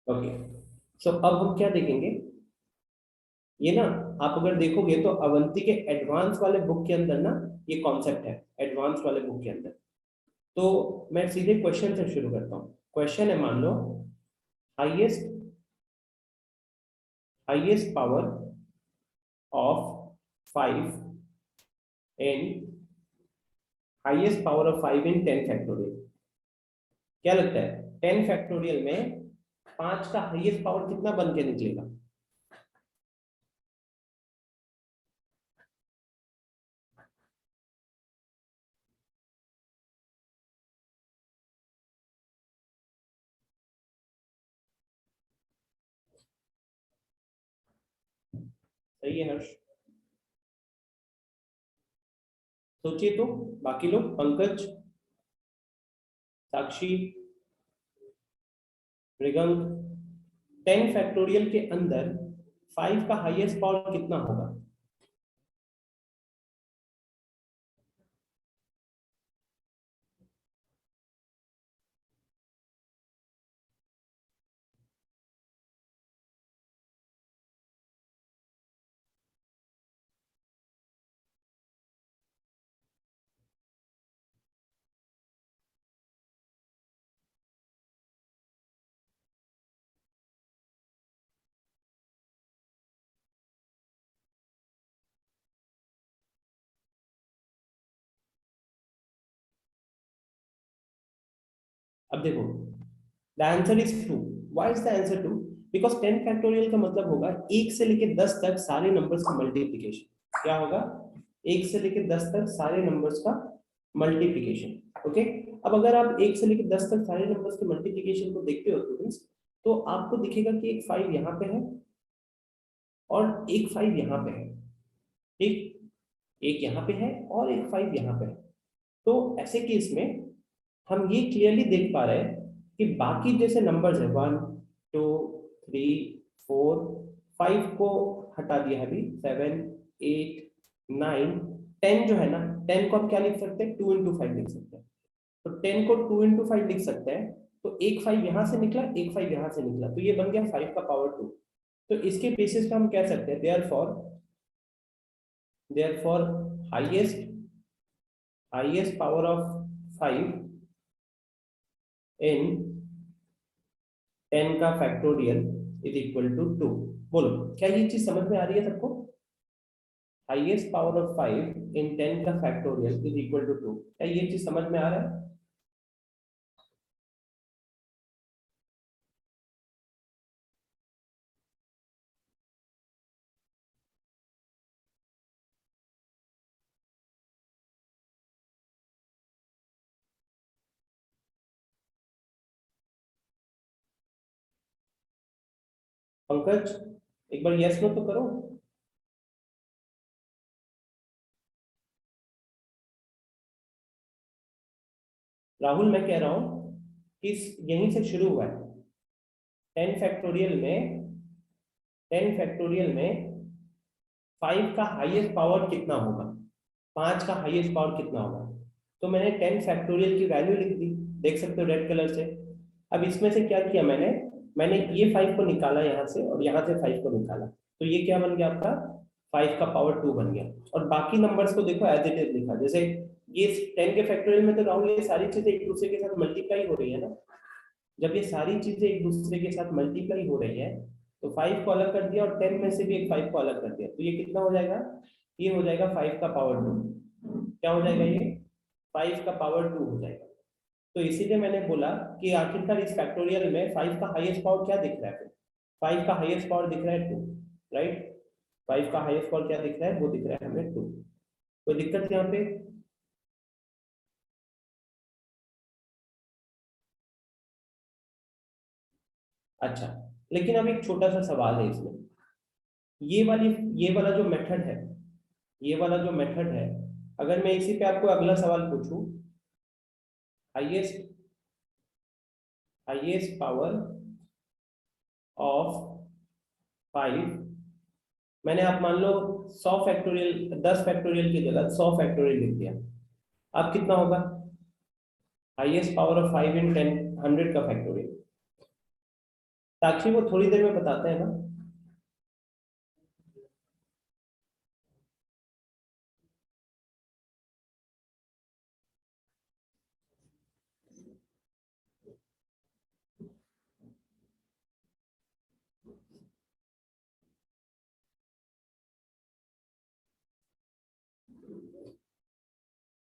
Okay, सो अब हम क्या देखेंगे, ये ना, आप अगर देखोगे तो अवंती के एडवांस वाले बुक के अंदर ना ये कॉन्सेप्ट है, एडवांस वाले बुक के अंदर। तो मैं सीधे क्वेश्चन से शुरू करता हूँ। क्वेश्चन है, मान लो highest highest power of 5 in highest power of 5 in 10 factorial. क्या लगता है 10 फैक्टोरियल में 5 का हाईएस्ट पावर कितना बन के निकलेगा? सही है हर्ष? सोचिए तो, बाकी लोग, पंकज, साक्षी, मृगंक, 10 फैक्टोरियल के अंदर 5 का हाईएस्ट पावर कितना होगा? अब देखो, the answer is 2। Why is the answer 2? Because 10 factorial का मतलब होगा 1 से लेके 10 तक सारे नंबर्स का मल्टीप्लिकेशन। क्या होगा? 1 से लेके 10 तक सारे नंबर्स का मल्टीप्लिकेशन। ओके, अब अगर आप 1 से लेके 10 तक सारे नंबर्स के मल्टीप्लिकेशन को देखते हो स्टूडेंट्स, तो आपको दिखेगा कि एक 5 यहाँ पे है और एक 5 यहाँ पे है। ठीक, एक यहाँ पे है और एक 5 यहाँ पे है। तो ऐसे केस में हम ये क्लियरली देख पा रहे हैं कि बाकी जैसे नंबर्स है 1 2 3 4 5 को हटा दिया है अभी, 7 8 9 10 जो है ना, 10 को हम क्या लिख सकते हैं? 2 इंटू 5 लिख सकते हैं। तो 10 को 2 इंटू 5 लिख सकते हैं। तो एक 5 यहां से निकला, एक 5 यहां से निकला, तो ये बन गया 5 का पावर 2। तो इसके बेसिस पे हम कह सकते हैं therefore highest highest power of 5 in 10 का फैक्टोरियल इज इक्वल टू 2। बोलो, क्या ये चीज समझ में आ रही है सबको? हाईएस्ट पावर ऑफ 5 इन 10 का फैक्टोरियल इज इक्वल टू 2, क्या ये चीज समझ में आ रहा है? पंकज, एक बार यस नो तो करो। राहुल, मैं कह रहा हूं कि यहीं से शुरू हुआ है। 10 फैक्टोरियल में 10 फैक्टोरियल में 5 का हाईएस्ट पावर कितना होगा, 5 का हाईएस्ट पावर कितना होगा? तो मैंने 10 फैक्टोरियल की वैल्यू लिख दी, देख सकते हो रेड कलर से। अब इसमें से क्या किया मैंने, मैंने ये 5 को निकाला यहाँ से और यहाँ से 5 को निकाला, तो ये क्या बन गया आपका? 5 का पावर 2 बन गया। और बाकी नंबर्स को देखो एज इट इज लिखा, जैसे ये 10 के फैक्टोरियल में तो राहुल ये सारी चीजें एक दूसरे के साथ मल्टीप्लाई हो रही है ना। जब ये सारी चीजें एक दूसरे के साथ मल्टीप्लाई हो रही है, तो 5 को अलग कर दिया और 10 में से भी एक 5 को अलग कर दिया, तो ये कितना हो जाएगा? ये हो जाएगा 5 का पावर 2। क्या हो जाएगा ये? 5 का पावर 2 हो जाएगा। तो इसीलिए मैंने बोला कि आखिरकार इस फैक्टोरियल में 5 का हाईएस्ट पावर क्या दिख रहा है? 5 का हाईएस्ट पावर दिख रहा है 2, राइट? 5 का हाईएस्ट पावर क्या दिख रहा है? वो दिख रहा है हमें 2। कोई दिक्कत यहाँ पे? अच्छा, लेकिन अब एक छोटा सा सवाल है इसमें। ये वाली ये वाला जो मेथड है, ये वाला जो मेथड है, अगर मैं इसी पे आपको अगला सवाल पूछूं, हाईएस्ट हाईएस्ट पावर ऑफ 5, मैंने आप मान लो 100 फैक्टोरियल, 10 फैक्टोरियल की जगह 100 फैक्टोरियल लिख दिया, अब कितना होगा? हाईएस्ट पावर ऑफ 5 इन 10, 100 का फैक्टोरियल। साक्षी वो थोड़ी देर में बताते हैं ना।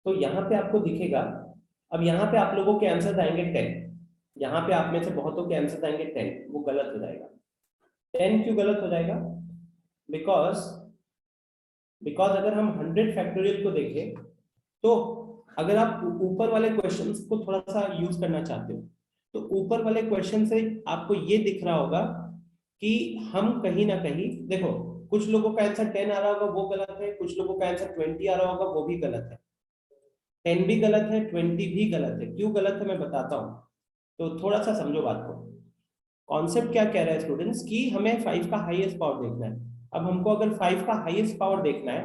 तो यहाँ पे आपको दिखेगा, अब यहाँ पे आप लोगों के आंसर आएंगे 10, यहाँ पे आप में से बहुतों के आंसर आएंगे 10, वो गलत हो जाएगा। 10 क्यों गलत हो जाएगा? बिकॉज बिकॉज अगर हम 100 फैक्टोरियल को देखें, तो अगर आप ऊपर वाले क्वेश्चंस को थोड़ा सा यूज करना चाहते हो, तो ऊपर वाले क्वेश्चन से आपको ये दिख रहा होगा कि हम कहीं ना कहीं देखो, कुछ लोगों का आंसर 10 आ रहा होगा वो गलत है, कुछ लोगों का आंसर 20 आ रहा होगा वो भी गलत है। 10 भी गलत है, 20 भी गलत है। क्यों गलत है मैं बताता हूँ, तो थोड़ा सा समझो बात को। कॉन्सेप्ट क्या कह रहा है स्टूडेंट्स, कि हमें 5 का हाईएस्ट पावर देखना है। अब हमको अगर 5 का हाईएस्ट पावर देखना है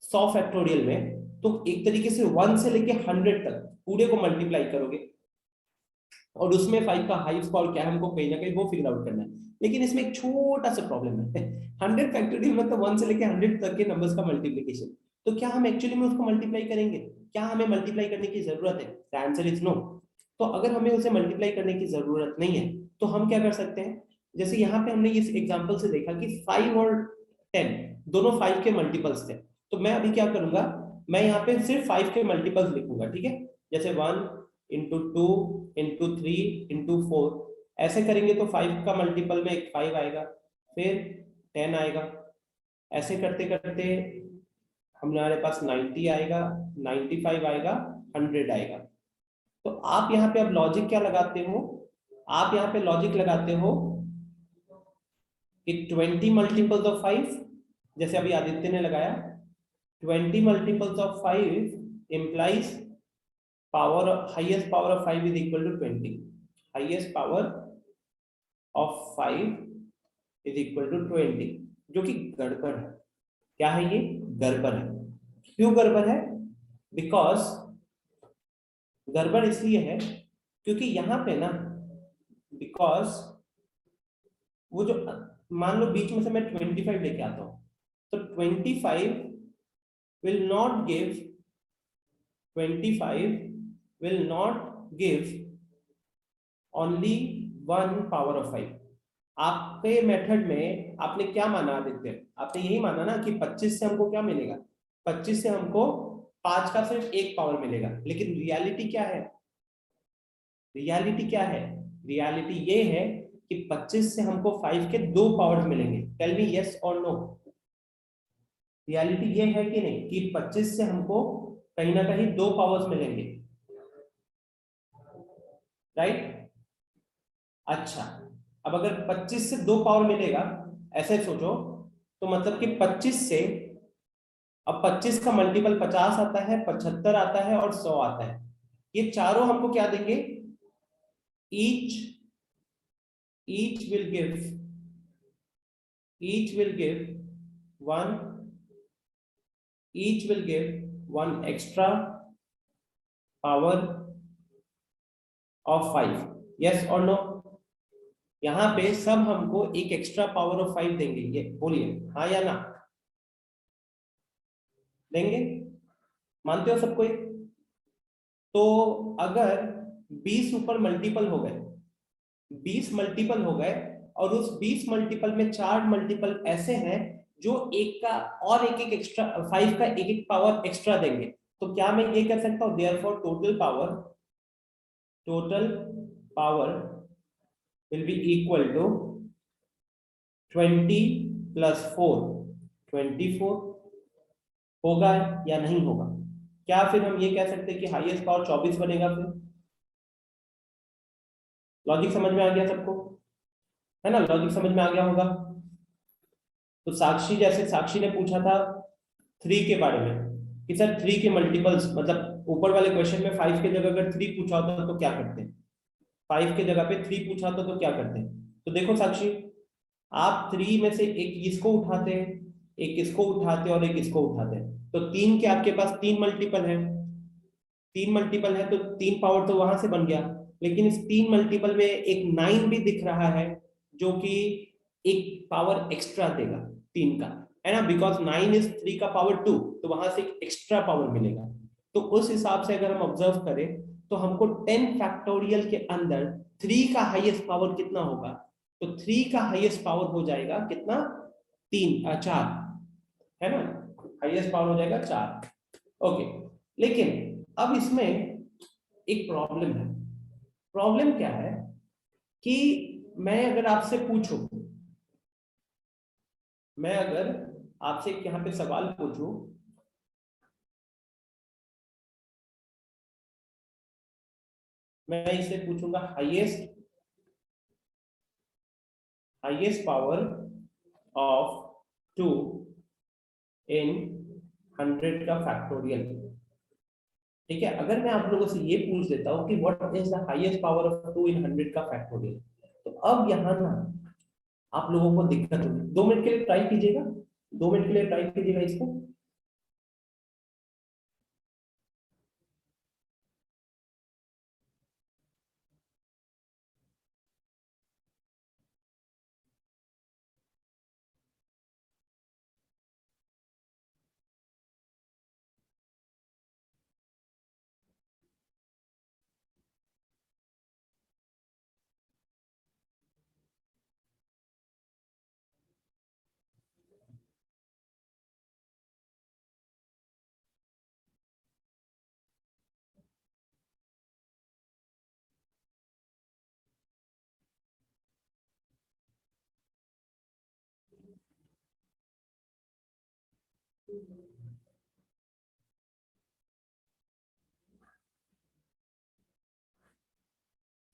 100 फैक्टोरियल में, तो एक तरीके से 1 से लेके 100 तक पूरे को मल्टीप्लाई करोगे, और उसमें 5 का हाईएस्ट पावर क्या है हमको कहीं ना कहीं वो फिगर आउट करना है। लेकिन इसमें एक छोटा सा प्रॉब्लम है 100 फैक्टोरियल मतलब 1 से लेके 100 तक के नंबर्स का मल्टीप्लीकेशन। तो क्या हम एक्चुअली में उसको मल्टीप्लाई करेंगे? क्या हमें मल्टीप्लाई करने की जरूरत है? The answer is no. तो अगर हमें उसे मल्टीप्लाई करने की जरूरत नहीं है, तो हम क्या कर सकते हैं, जैसे यहाँ पे हमने इस एग्जांपल से देखा कि 5 और 10 दोनों 5 के मल्टीपल्स थे। तो मैं अभी क्या करूंगा, मैं यहाँ पे सिर्फ 5 के मल्टीपल्स लिखूंगा, ठीक है। जैसे 1 इंटू 2 इंटू 3 इंटू 4, ऐसे करेंगे तो 5 का मल्टीपल में एक 5 आएगा, फिर 10 आएगा। ऐसे करते करते हमारे पास 90 आएगा, 95 आएगा, 100 आएगा। तो आप यहाँ पे अब लॉजिक क्या लगाते हो, आप यहाँ पे लॉजिक लगाते हो कि 20 मल्टीपल्स ऑफ 5, जैसे अभी आदित्य ने लगाया 20 multiples of 5 implies power, highest power of 5 is equal to 20, highest power of 5 is equal to 20, जो कि गड़बड़ है। क्या है ये? गड़बड़ है। क्यों गड़बड़ है? बिकॉज गड़बड़ इसलिए है क्योंकि यहाँ पे ना, बिकॉज वो जो, मान लो बीच में से मैं 25 लेके आता हूँ, तो 25 will not give 25 will not give only 1 power of 5। आपके मेथड में आपने क्या माना आदित्य? आपने यही माना ना कि 25 से हमको क्या मिलेगा, 25 से हमको 5 का सिर्फ एक पावर मिलेगा। लेकिन रियलिटी क्या है? रियलिटी क्या है? रियलिटी ये है कि 25 से हमको 5 के 2 पावर्स मिलेंगे। टेल मी यस और नो। रियलिटी ये है कि नहीं कि 25 से हमको कहीं ना कहीं 2 पावर्स मिलेंगे, राइट? अच्छा, अब अगर 25 से 2 पावर मिलेगा, ऐसे सोचो, तो मतलब कि 25 से, अब 25 का मल्टीपल 50 आता है, 75 आता है और 100 आता है। ये चारों हमको क्या देंगे? Each each will give each will give one each will give one extra power of 5, yes or no? यहाँ पे सब हमको एक एक्स्ट्रा पावर ऑफ 5 देंगे, ये बोलिए हाँ या ना? देंगे? मानते हो सब कोई? तो अगर 20 ऊपर मल्टीपल हो गए, 20 मल्टीपल हो गए, और उस 20 मल्टीपल में 4 मल्टीपल ऐसे हैं जो एक का और एक एक एक्स्ट्रा 5 का एक एक पावर एक्स्ट्रा देंगे, तो क्या मैं ये कह सकता हूं therefore total power will be equal to 20 plus 4, 24 होगा या नहीं होगा? क्या फिर हम ये कह सकते हैं कि हाईएस्ट पावर 24 बनेगा? फिर लॉजिक समझ में आ गया सबको, है ना? लॉजिक समझ में आ गया होगा। तो साक्षी, जैसे साक्षी ने पूछा था 3 के बारे में कि सर 3 के मल्टीपल्स, मतलब ऊपर वाले क्वेश्चन में 5 के जगह अगर 3 पूछा होता तो क्या करते हैं, 5 के जगह पे 3 पूछा होता तो क्या करते हैं? तो देखो साक्षी, आप 3 में से एक इसको उठाते हैं, एक इसको उठाते हैं और एक इसको उठाते हैं, तो 3 के आपके पास 3 मल्टीपल है, 3 मल्टीपल है तो 3 पावर तो वहां से बन गया। लेकिन इस 3 मल्टीपल में एक 9 भी दिख रहा है, जो कि एक पावर एक्स्ट्रा देगा 3 का, है ना, बिकॉज 9 इज 3 का पावर 2, तो वहां से एक एक्स्ट्रा पावर मिलेगा। तो उस हिसाब से अगर हम ऑब्जर्व करें तो हमको 10 फैक्टोरियल के अंदर 3 का हाईएस्ट पावर कितना होगा, तो 3 का हाईएस्ट पावर हो जाएगा कितना, 4, है ना, हाईएस्ट पावर हो जाएगा 4। ओके, लेकिन अब इसमें एक प्रॉब्लम है। प्रॉब्लम क्या है कि मैं अगर आपसे पूछूं, मैं अगर आपसे यहाँ पे सवाल पूछूं, मैं इसे पूछूंगा हाईएस्ट पावर ऑफ 2 इन 100 का फैक्टोरियल, ठीक है। अगर मैं आप लोगों से ये पूछ देता हूँ कि what is the highest power of 2 इन 100 का फैक्टोरियल, तो अब यहाँ ना आप लोगों को दिक्कत होगी। 2 मिनट के लिए ट्राई कीजिएगा, 2 मिनट के लिए ट्राई कीजिएगा इसको।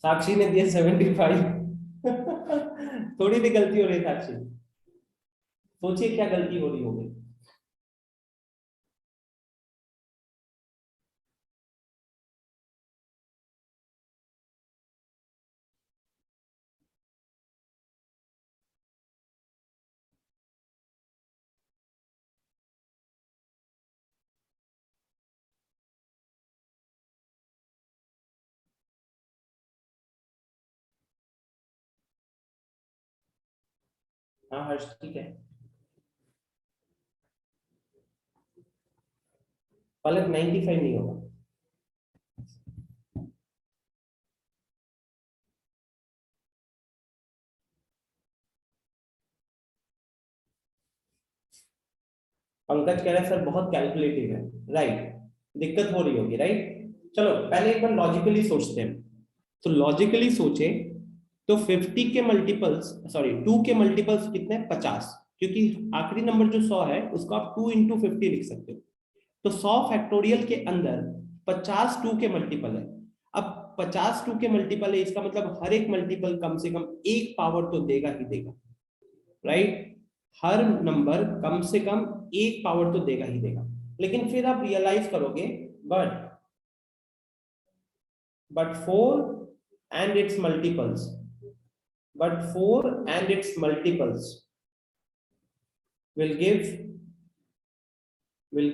साक्षी ने दिया 75। थोड़ी सी गलती हो रही है साक्षी, सोचिए क्या गलती हो रही होगी। हाँ हर्ष ठीक है, पलक 95 नहीं होगा। पंकज कह रहा है सर बहुत कैलकुलेटिव है, राइट, दिक्कत हो रही होगी, राइट। चलो पहले एक बार लॉजिकली सोचते हैं। तो लॉजिकली सोचे तो 50 के मल्टीपल्स, सॉरी 2 के मल्टीपल्स कितने हैं, 50, क्योंकि आखिरी नंबर जो 100 है उसको आप 2 इंटू 50 लिख सकते हो। तो 100 फैक्टोरियल के अंदर 50 2 के मल्टीपल है। अब 50 2 के मल्टीपल है, इसका मतलब हर एक मल्टीपल कम से कम एक पावर तो देगा ही देगा, राइट। हर नंबर कम से कम एक पावर तो देगा ही देगा। लेकिन फिर आप रियलाइज करोगे, but 4 and its multiples, but 4 and its multiples will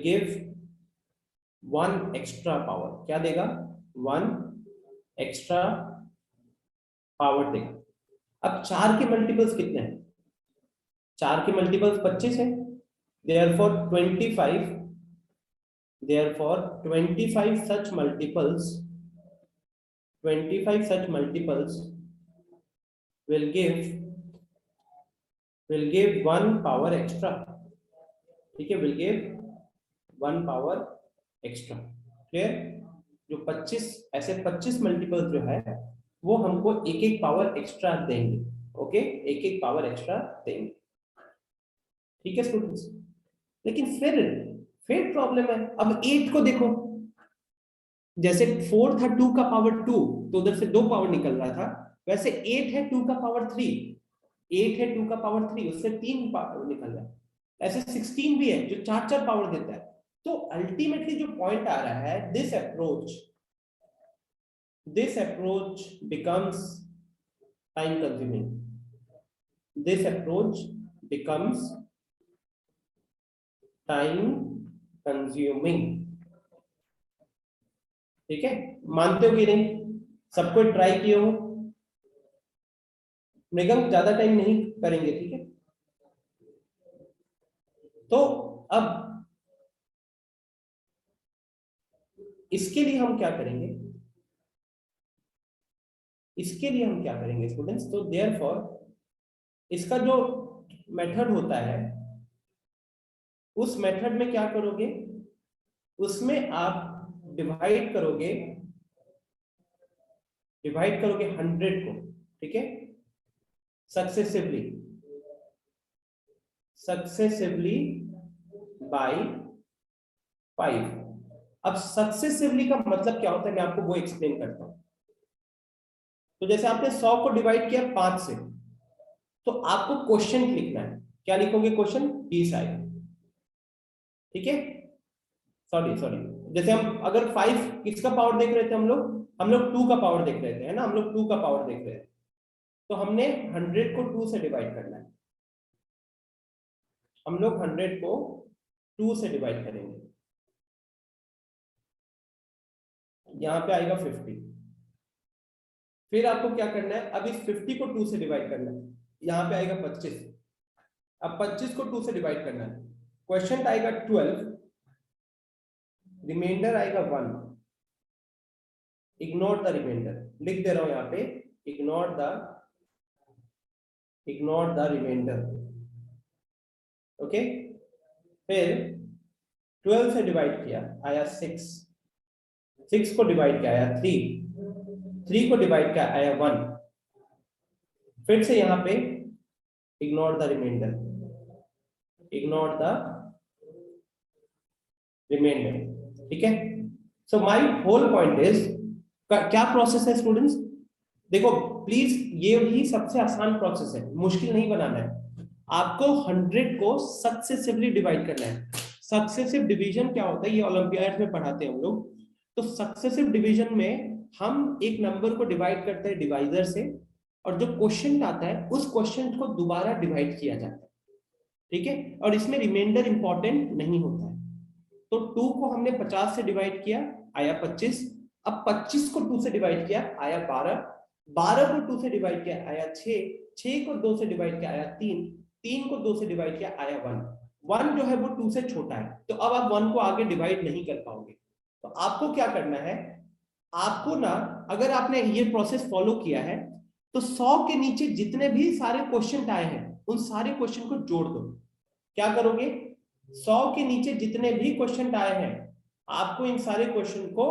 give one extra power। क्या देगा, वन एक्स्ट्रा पावर देगा। अब 4 के मल्टीपल्स कितने हैं, 4 के मल्टीपल्स 25 है, therefore 25, therefore 25 such multiples, 25 such multiples will give one power extra, ठीक है, will give one power extra. Clear, जो 25 ऐसे 25 मल्टीपल जो है वो हमको एक एक पावर एक्स्ट्रा देंगे। ओके, एक एक पावर एक्स्ट्रा देंगे, ठीक है स्टूडेंट्स। लेकिन फिर प्रॉब्लम है। अब 8 को देखो, जैसे 4 था 2 का पावर 2, तो उधर से 2 पावर निकल रहा था, वैसे 8 है 2 का पावर 3, 8 है 2 का पावर 3, उससे 3 पावर निकल रहा है। ऐसे 16 भी है जो 4 पावर देता है। तो अल्टीमेटली जो पॉइंट आ रहा है, this approach becomes time consuming, this approach becomes time consuming, ठीक है। मानते हो कि नहीं, सबको ट्राई किए हो, मृगंक ज्यादा टाइम नहीं करेंगे, ठीक है। तो अब इसके लिए हम क्या करेंगे, इसके लिए हम क्या करेंगे स्टूडेंट्स, तो देयरफॉर इसका जो मेथड होता है, उस मेथड में क्या करोगे, उसमें आप डिवाइड करोगे, 100 को, ठीक है, सक्सेसिवली बाय 5। अब सक्सेसिवली का मतलब क्या होता है, मैं आपको वो एक्सप्लेन करता हूं। तो जैसे आपने 100 को डिवाइड किया 5 से, तो आपको क्वेश्चन लिखना है, क्या लिखोगे, क्वेश्चन 20 आएगा, ठीक है। सॉरी सॉरी, जैसे हम अगर 5 किसका पावर देख रहे थे, हम लोग 2 का पावर देख रहे थे, है ना, हम लोग 2 का पावर देख रहे थे। तो हमने 100 को 2 से डिवाइड करना है, हम लोग 100 को 2 से डिवाइड करेंगे, यहां पे आएगा 50। फिर आपको क्या करना है, अब इस 50 को 2 से डिवाइड करना है, यहां पे आएगा 25। अब 25 को 2 से डिवाइड करना है, क्वेश्चन आएगा 12, रिमाइंडर आएगा 1। इग्नोर द रिमाइंडर, लिख दे रहा हूं यहां पे, इग्नोर द रिमाइंडर, ओके। फिर 12 से डिवाइड किया, आया 6, 6 को डिवाइड किया आया 3, 3 को डिवाइड किया आया 1। फिर से यहां पे इग्नोर द रिमाइंडर, ठीक है। So my whole point is, क्या प्रोसेस है स्टूडेंट्स, देखो प्लीज, ये भी सबसे आसान प्रोसेस है, मुश्किल नहीं बनाना है। आपको 100 को सक्सेसिवली डिवाइड करना है। सक्सेसिव डिवीजन क्या होता है, ये ओलंपियाड में पढ़ाते हैं हम लोग। तो सक्सेसिव डिवीजन में हम एक नंबर को डिवाइड करते हैं डिवाइजर से, और जो क्वेश्चन आता है उस क्वेश्चन को दोबारा डिवाइड किया जाता है, ठीक है। और इसमें रिमाइंडर इंपॉर्टेंट नहीं होता है। तो 2 को हमने 50 से डिवाइड किया, आया 25। अब 25 को 2 से डिवाइड किया, आया 12। 12 को 2 से डिवाइड किया, आया 6। 6 को 2 से डिवाइड किया, आया 3। 3 को 2 से डिवाइड किया, आया 1। 1 जो है वो 2 से छोटा है, तो अब आप 1 को आगे डिवाइड नहीं कर पाओगे। तो आपको क्या करना है, आपको ना, अगर आपने ये प्रोसेस फॉलो किया है, तो 100 के नीचे जितने भी सारे क्वेश्चन आए हैं उन सारे क्वेश्चन को जोड़ दो। क्या करोगे, 100 के नीचे जितने भी क्वेश्चन आए हैं, आपको इन सारे क्वेश्चन को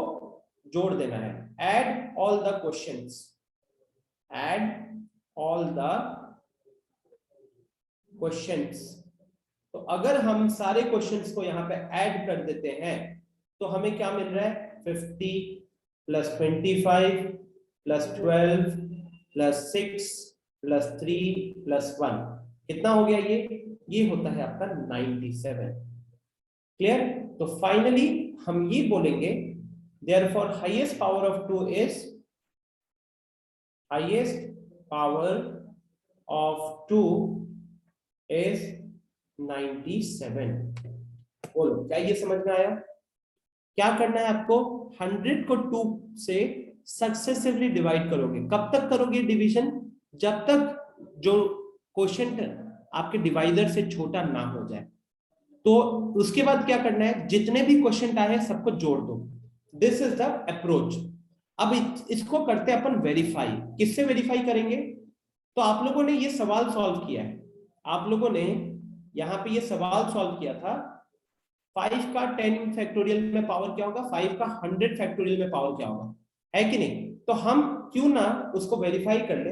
जोड़ देना है। Add all the questions, add all the questions. तो अगर हम सारे क्वेश्चंस को यहां पे ऐड कर देते हैं, तो हमें क्या मिल रहा है, 50 plus 25 plus 12 plus 6 plus 3 plus 1, कितना हो गया, ये होता है आपका 97। क्लियर। तो फाइनली हम ये बोलेंगे, therefore highest power of 2 is, highest power of 2 is 97। बोलो, क्या ये समझ में आया। क्या करना है आपको, 100 को 2 से सक्सेसिवली डिवाइड करोगे। कब तक करोगे डिवीजन, जब तक जो क्वेश्चन आपके डिवाइडर से छोटा ना हो जाए। तो उसके बाद क्या करना है, जितने भी क्वेश्चन आए हैं सबको जोड़ दो। This is the approach. अब इसको करते हैं अपन वेरीफाई। किससे वेरीफाई करेंगे, तो आप लोगों ने ये सवाल सॉल्व किया है, आप लोगों ने यहाँ पे ये सवाल सॉल्व किया था, 5 का 10 फैक्टोरियल में पावर क्या होगा, 5 का 100 फैक्टोरियल में पावर क्या होगा, है कि नहीं। तो हम क्यों ना उसको वेरीफाई कर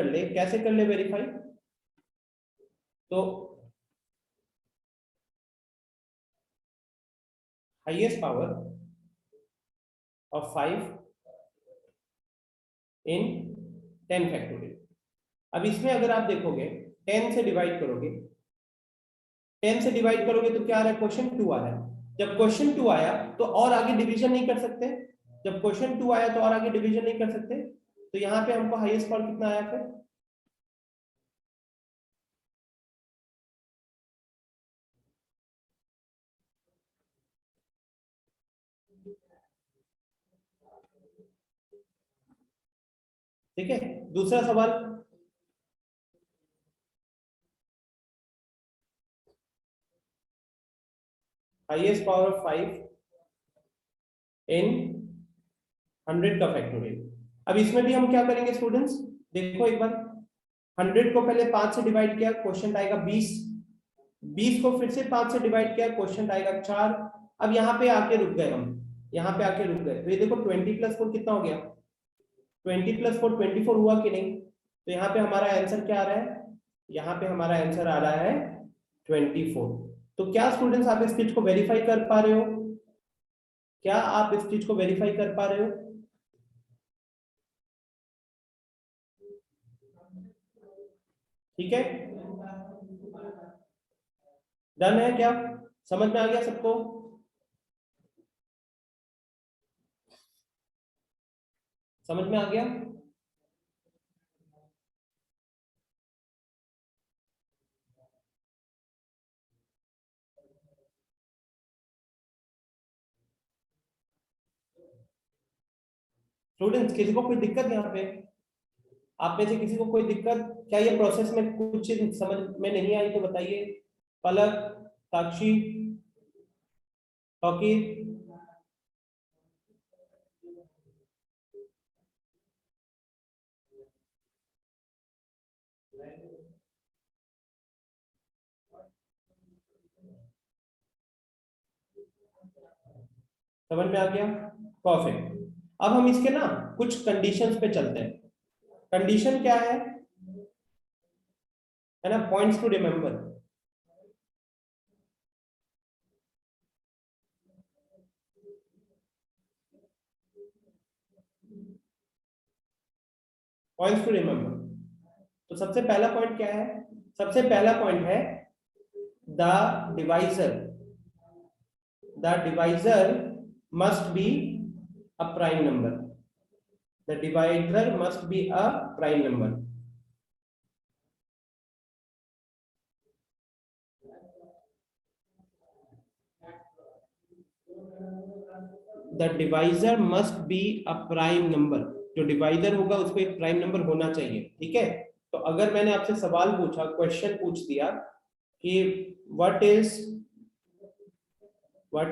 ले, कैसे कर ले वेरीफाई, तो highest power of 5 in 10 factorial. अब इसमें अगर आप देखोगे, 10 से डिवाइड करोगे, 10 से डिवाइड करोगे तो क्या आ रहा है, क्वेश्चन 2 आ रहा है। जब क्वेश्चन 2 आया तो और आगे डिवीजन नहीं कर सकते, जब क्वेश्चन 2 आया तो और आगे डिवीजन नहीं कर सकते। तो यहाँ पे हमको हाईएस्ट पावर कितना आया फिर, ठीक है, दूसरा सवाल, हाईएस्ट पावर ऑफ 5 इन 100 का फैक्टोरियल। अब इसमें भी हम क्या करेंगे स्टूडेंट्स, देखो एक बार, 100 को पहले 5 से डिवाइड किया, क्वेश्चन आएगा 20, 20 को फिर से 5 से डिवाइड किया, क्वेश्चन आएगा 4। अब यहाँ पे आके रुक गए हम, यहाँ पे आके रुक गए, तो ये देखो 20 + 4 कितना हो गया, 20 + 4 24 हुआ कि नहीं, तो यहाँ पे हमारा आंसर क्या आ रहा है, यहाँ पे हमारा आंसर आ रहा है 24। तो क्या स्टूडेंट्स आप इस चीज को वेरीफाई कर पा रहे हो, क्या आप इस चीज को वेरीफाई कर पा रहे हो? ठीक है, डन है क्या, समझ में आ गया सबको? समझ में आ गया? स्टूडेंट्स किसी को कोई दिक्कत यहाँ पे, आप में से किसी को कोई दिक्कत, क्या ये प्रोसेस में कुछ चीज समझ में नहीं आई तो बताइए। पलक, साक्षी, तौकीर, समझ में आ गया? परफेक्ट। अब हम इसके ना कुछ कंडीशंस पे चलते हैं। कंडीशन क्या है ना, points to remember. Points to remember, तो सबसे पहला पॉइंट क्या है, सबसे पहला पॉइंट है the divisor, the divisor must be a prime number, the divisor must be a prime number. The divisor must be a prime number, जो divisor होगा उसको एक प्राइम नंबर होना चाहिए, ठीक है। तो अगर मैंने आपसे सवाल पूछा, क्वेश्चन पूछ दिया कि what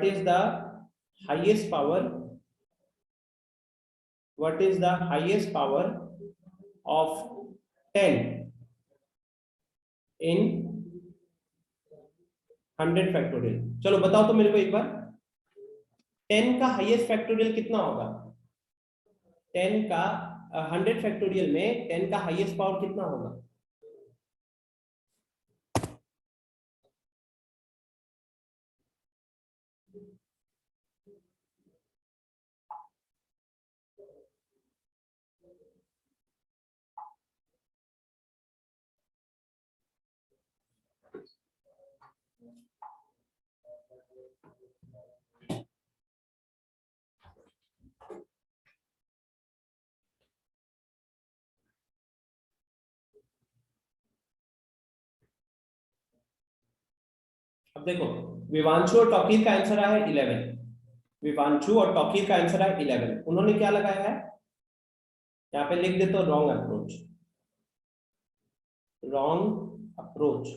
is the highest power, what is the highest power of 10 in 100 factorial, चलो बताओ तो मेरे को एक बार, 10 का हाईएस्ट फैक्टोरियल कितना होगा, 10 का 100 फैक्टोरियल में 10 का हाईएस्ट पावर कितना होगा? अब देखो, विवांशु और टॉकीर का आंसर आया है 11, विवांशु और टॉकीर का आंसर है 11, उन्होंने क्या लगाया है, यहाँ पे लिख देते हो रॉन्ग अप्रोच, रॉन्ग अप्रोच।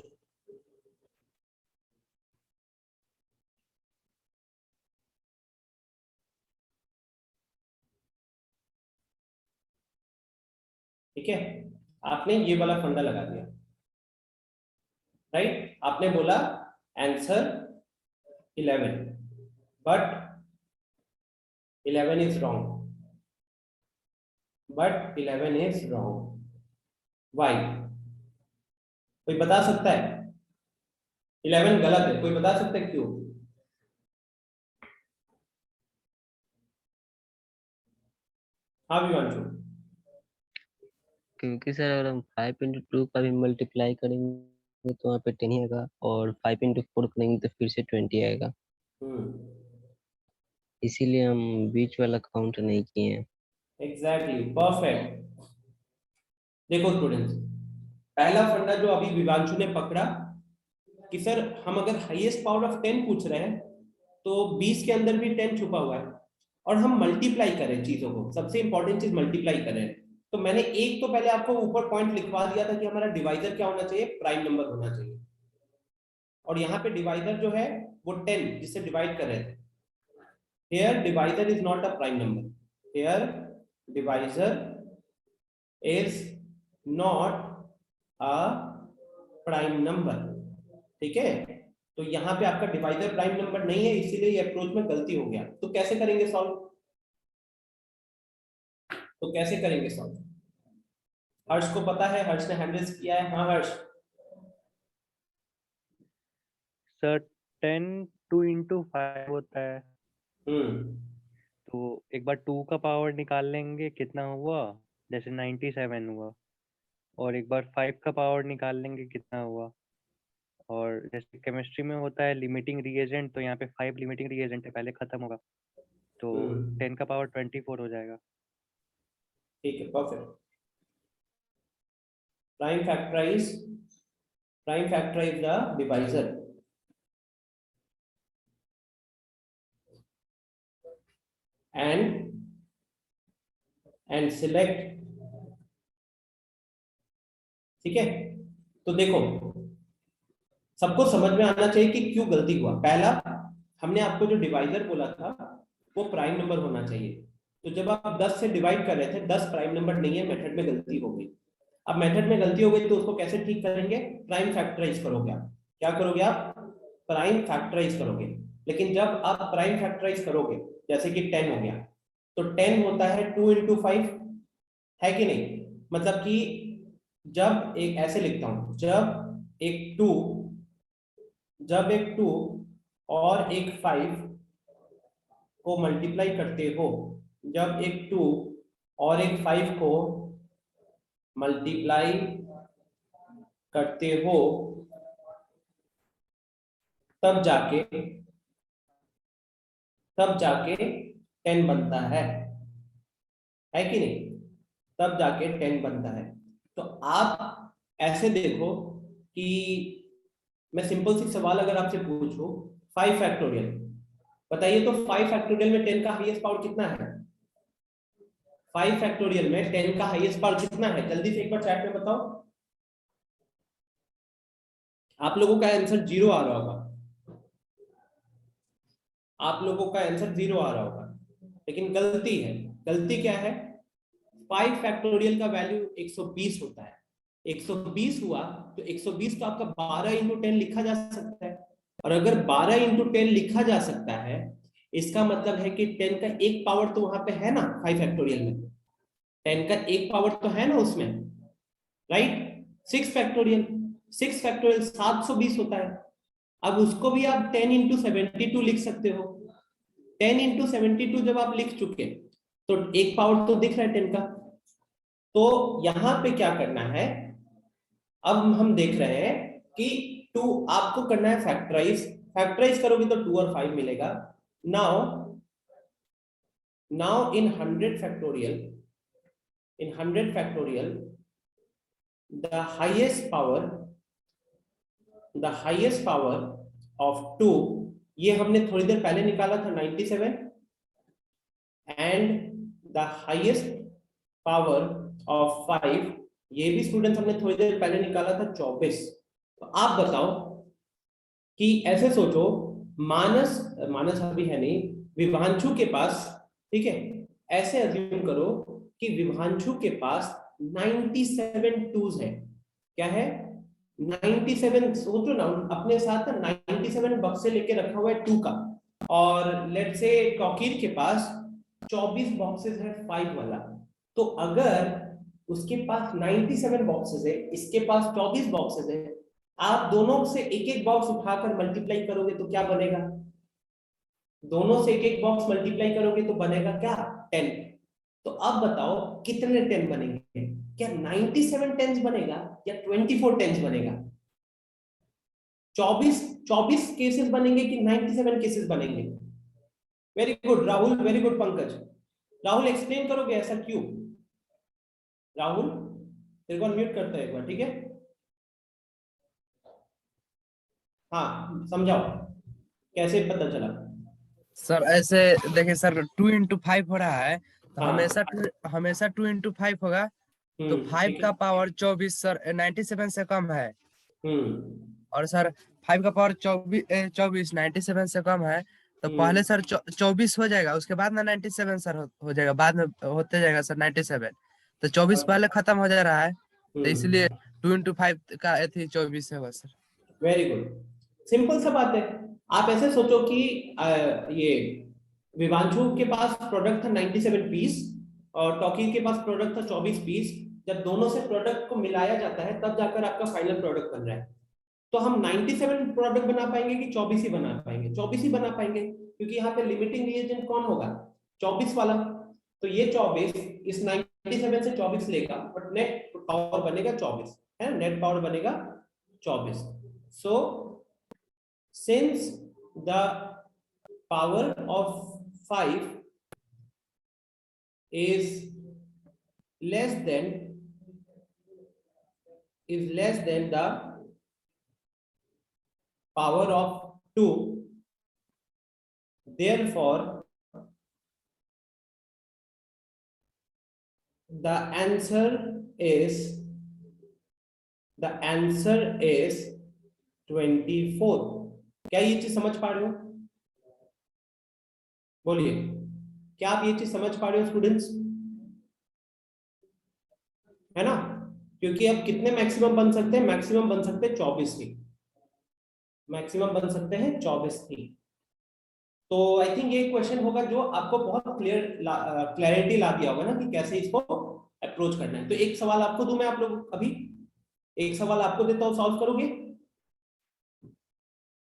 ठीक है, आपने ये वाला फंडा लगा दिया, राइट, आपने बोला answer 11, but 11 is wrong, but 11 is wrong, why, कोई बता सकता है? 11 गलत है, कोई बता सकता है क्यों? हाँ विवांशु। क्योंकि सर अगर हम 5 × 2 का भी मल्टीप्लाई करेंगे तो वहाँ पे 10 ही आएगा, और 5 × 4 करेंगे तो फिर से 20 आएगा, इसीलिए हम बीच वाला काउंट नहीं किए हैं। Exactly, perfect. देखो स्टूडेंट्स, पहला फंडा जो अभी विवांशु ने पकड़ा कि सर हम अगर हाईएस्ट पावर ऑफ 10 पूछ रहे हैं तो 20 के अंदर भी 10 छुपा हुआ है, और हम मल्टीप्लाई करें चीजों को, सबसे इंपॉर्टेंट चीज मल्टीप्लाई करें, तो मैंने एक तो पहले आपको ऊपर पॉइंट लिखवा दिया था कि हमारा डिवाइजर क्या होना चाहिए, प्राइम नंबर होना चाहिए। और यहाँ पे डिवाइजर जो है वो 10 जिससे डिवाइड कर रहे थे। Here divisor is not a prime number. Here divisor is not a prime number. ठीक है, तो यहाँ पे आपका डिवाइजर प्राइम नंबर नहीं है, इसीलिए ये अप्रोच में गलती हो गया। तो कैसे करेंगे सॉल्व? तो कैसे करेंगे सॉल्व? हर्ष को पता है, हर्ष ने हैंड रेज किया है। हाँ हर्ष। सर 10 2 into 5 होता है, हम्म, तो एक बार 2 का पावर निकाल लेंगे कितना हुआ, जैसे 97 हुआ, और एक बार 5 का पावर निकाल लेंगे कितना हुआ। और जैसे केमिस्ट्री में होता है लिमिटिंग रिएजेंट, तो यहाँ पे 5 लिमिटिंग रिएजेंट है, पहले खत्म होगा, तो 10 का पावर 24 हो जाएगा। ठीक है, perfect. prime factorize the divisor and select। ठीक है, तो देखो सबको समझ में आना चाहिए कि क्यों गलती हुआ। पहला, हमने आपको जो डिवाइजर बोला था वो प्राइम नंबर होना चाहिए। तो जब आप 10 से डिवाइड कर रहे थे, 10 प्राइम नंबर नहीं है, मेथड में गलती हो गई। अब मेथड में गलती हो गई तो उसको कैसे ठीक करेंगे? प्राइम फैक्टराइज करोगे आप। क्या करोगे आप? प्राइम फैक्टराइज करोगे। लेकिन जब आप प्राइम फैक्टराइज करोगे, जैसे कि 10 हो गया, तो 10 होता है 2 into 5, है कि नहीं? मतलब कि जब एक, ऐसे लिखता हूं, जब एक 2 और एक 5 को मल्टीप्लाई करते हो, जब एक 2 और एक 5 को मल्टीप्लाई करते हो, तब जाके 10 बनता है कि नहीं? तब जाके 10 बनता है। तो आप ऐसे देखो कि मैं सिंपल सी सवाल अगर आपसे पूछूं, 5 फैक्टोरियल बताइए, तो 5 फैक्टोरियल में 10 का हाईएस्ट पावर कितना है? 5 फैक्टोरियल में 10 का हाईएस्ट पावर कितना है? जल्दी से एक बार चैट में बताओ। आप लोगों का आंसर 0 आ रहा होगा, आप लोगों का आंसर 0 आ रहा होगा, लेकिन गलती है। गलती क्या है? 5 फैक्टोरियल का वैल्यू 120 होता है। 120 हुआ तो 120 तो आपका 12 into 10 लिखा जा सकता है। और अगर 12 into 10 लिखा जा सकता है, इसका मतलब है कि 10 का एक पावर तो वहां पे है ना 5 फैक्टोरियल में। 10 का एक पावर तो है ना उसमें, राइट? 6 फैक्टोरियल 720 होता है। अब उसको भी आप 10 into 72 लिख सकते हो। 10 into 72 जब आप लिख चुके तो एक पावर तो दिख रहा है 10 का। तो यहां पे क्या करना है, अब हम देख रहे हैं कि 2 आपको करना है फैक्टराइज करोगे तो 2 और 5 मिलेगा। Now in 100 factorial the highest power of 2, ये हमने थोड़ी देर पहले निकाला था 97, and the highest power of 5, ये भी स्टूडेंट्स हमने थोड़ी देर पहले निकाला था 24। तो आप बताओ कि ऐसे सोचो, मानस अभी है नहीं, विभांशु के पास, ठीक है, ऐसे अज्यूम करो कि विभांशु के पास 97 टूज है। क्या है? 97। सोचो ना, अपने साथ 97 बक्से लेके रखा हुआ है 2 का, और लेट्स से टॉकीर के पास 24 बॉक्सेस है 5 वाला। तो अगर उसके पास 97 बॉक्सेस है, इसके पास 24 बॉक्सेस है, आप दोनों से एक एक बॉक्स उठाकर मल्टीप्लाई करोगे तो क्या बनेगा? दोनों से एक एक बॉक्स मल्टीप्लाई करोगे तो बनेगा क्या? 10। तो अब बताओ कितने 10 बनेंगे? क्या 97 टेंस बनेगा या 24 टेंस बनेगा? 24 केसेस बनेंगे कि 97 केसेस बनेंगे? Very good Rahul, very good Pankaj. Rahul explain करोगे ऐसा क्यों? राहुल तेरे को अनम्यूट करता है एक बार, ठीक है? हाँ समझाओ, कैसे पता चला? सर ऐसे देखिए सर, 2 into 5 हो रहा है तो हाँ। हमेशा 2 into 5 होगा, तो 5 ठीक का है। पावर 24 सर 97 से कम है। हम्म और सर 5 का पावर 24 97 से कम है, तो पहले सर 24 हो जाएगा, उसके बाद ना 97 सर हो जाएगा, बाद में होते जाएगा सर 97। तो 24 पहले खत्म हो जा रहा है, तो इसलिए 2 into 5 का 24 है बस सर। वेरी गुड, सिंपल सा बात है। आप ऐसे सोचो कि ये विवांशु के पास प्रोडक्ट था 97 पीस और टॉकी के पास प्रोडक्ट था 24 पीस। जब दोनों से प्रोडक्ट को मिलाया जाता है तब जाकर आपका फाइनल प्रोडक्ट बन रहा है। तो हम 97 प्रोडक्ट बना पाएंगे कि 24 ही बना पाएंगे? 24 ही बना पाएंगे, क्योंकि यहाँ पे लिमिटिंग रिएजेंट कौन होगा? 24 वाला। तो ये 24 इस 97 से 24 लेगा, बट नेट पावर बनेगा 24, है ना? नेट पावर बनेगा 24। So since the power of 5 is less than the power of 2, therefore the answer is 24। क्या ये चीज समझ पा रहे हो? बोलिए, क्या आप ये चीज समझ पा रहे हो स्टूडेंट्स? है ना? क्योंकि अब कितने मैक्सिमम बन सकते हैं? मैक्सिमम बन सकते हैं 24 ही, मैक्सिमम बन सकते हैं 24 ही। तो आई थिंक ये क्वेश्चन होगा जो आपको बहुत क्लैरिटी ला दिया होगा ना कि कैसे इसको अप्रोच करना है। तो एक सवाल आपको दूं मैं, आप लोग अभी एक सवाल आपको देता हूं, सॉल्व करोगे?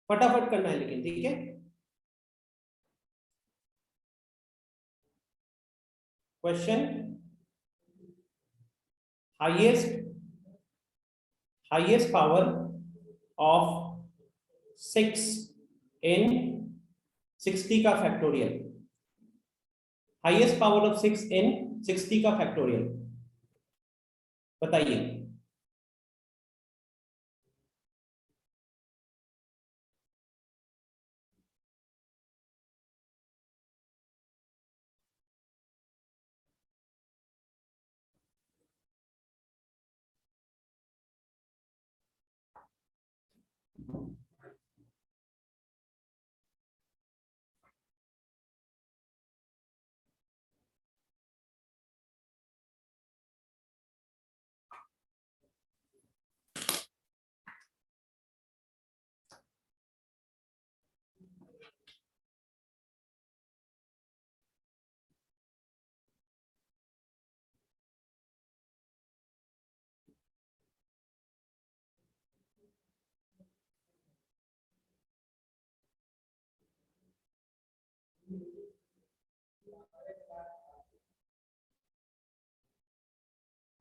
फटाफट करना है लेकिन, ठीक है? Question, highest power of 6 in 60 का factorial. Highest power of 6 in 60 का फैक्टोरियल बताइए।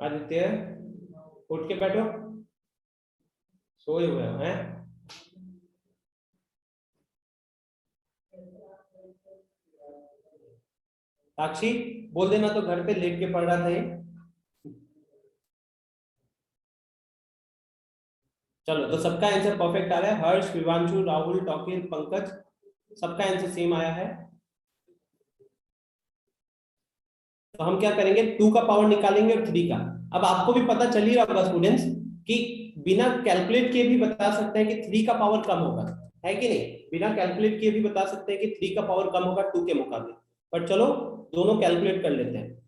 आदित्य, उठ के बैठो, सोए हुए हो हैं? साक्षी, बोल देना तो घर पे लेट के पढ़ रहा था ये। चलो, तो सबका आंसर परफेक्ट आ रहा है। हर्ष, विवांशु, राहुल, टॉकिल, पंकज, सबका आंसर सेम आया है। तो हम क्या करेंगे, 2 का पावर निकालेंगे और 3 का। अब आपको भी पता चल ही रहा होगा स्टूडेंट्स कि बिना कैलकुलेट किए भी बता सकते हैं कि 3 का पावर कम होगा, है कि नहीं? बिना कैलकुलेट किए भी बता सकते हैं कि 3 का पावर कम होगा 2 के मुकाबले। पर चलो दोनों कैलकुलेट कर लेते हैं।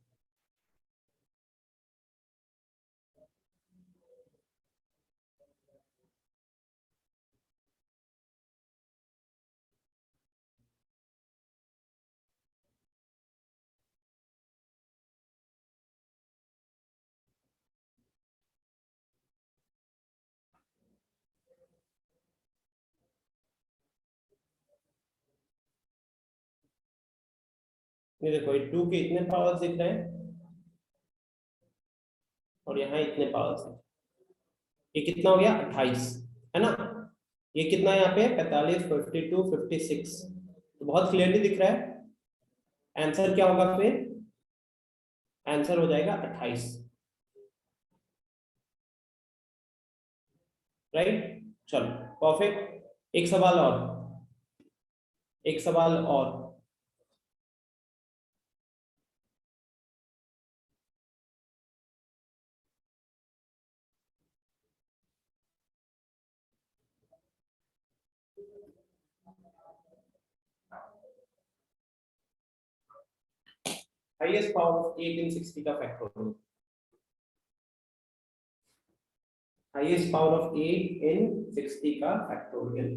ये देखो, ये 2 के इतने पावर्स दिख रहे हैं और यहाँ इतने पावर्स हैं। ये कितना हो गया? 28, है ना? ये कितना है यहाँ पे? 45, 52, 56। तो बहुत क्लियरली दिख रहा है। आंसर क्या होगा फिर? आंसर हो जाएगा 28, राइट? चलो, परफेक्ट। एक सवाल और, एक सवाल और। हाईएस्ट पावर ऑफ 8 इन 60 का फैक्टोरियल, हाईएस्ट पावर ऑफ 8 इन 60 का फैक्टोरियल।